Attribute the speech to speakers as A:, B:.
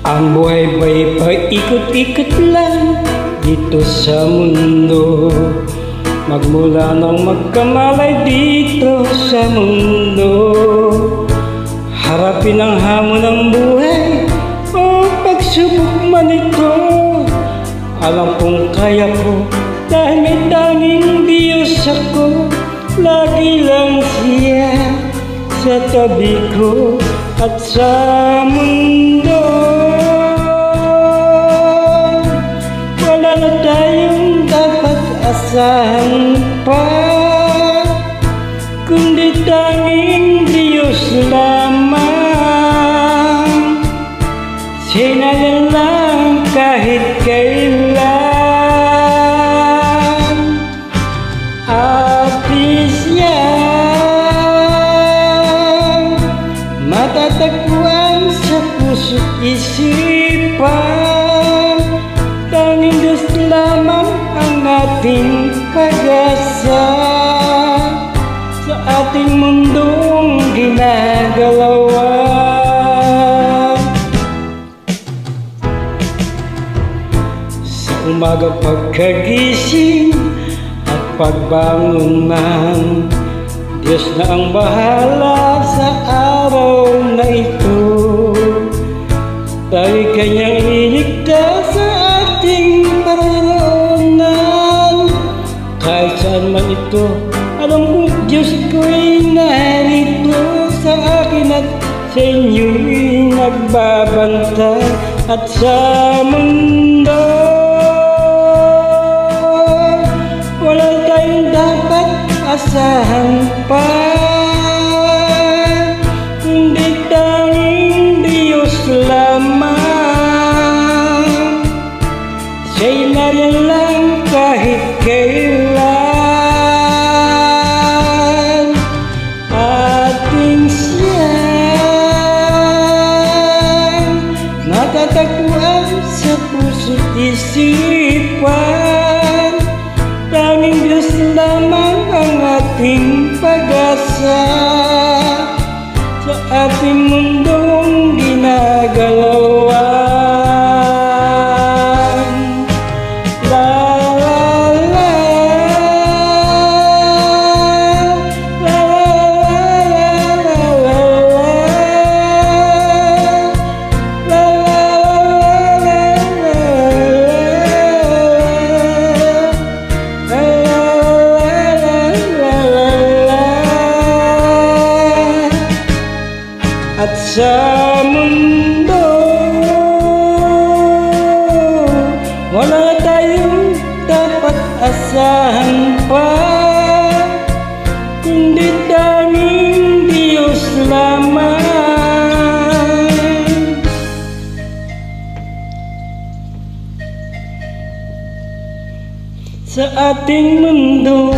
A: Ang buhay ba'y paikot-ikot lang dito sa mundo, magmula nang magkamalay dito sa mundo. Harapin ang hamon ng buhay o pagsubok man ito, alam kong kaya ko dahil may tanging Diyos ako. Lagi lang siya sa tabi ko at sa mundo. Wala na tayong dapat asahan pa, kundi tanging Diyos lamang. Siya na lang kahit kailan. Atin siya matatagpuan sa puso't isipan. Tanging Diyos lamang ang ating pag-asa sa ating mundong ginagalawan. Sa umaga pagkagising at pagbangon man, Diyos na ang bahala sa araw na ito. Tayo'y Kanyang iligtas sa ating pararoonan. Kahit saan man ito, alam kong Diyos ko'y narito sa akin at sa inyo'y nagbabantay. At sa mundo, wala tayong dapat asahan pa, kundi tanging Diyos lamang. Siya'y nariyan lang kahit kailan. Ating siyang natatagpuan sa puso't isipan. Tanging Diyos lamang ang ating pag-asa sa ating mundong ginagalawan. At sa mundo, wala tayong dapat asahan pa, kundi tanging Diyos lamang. Sa ating mundo,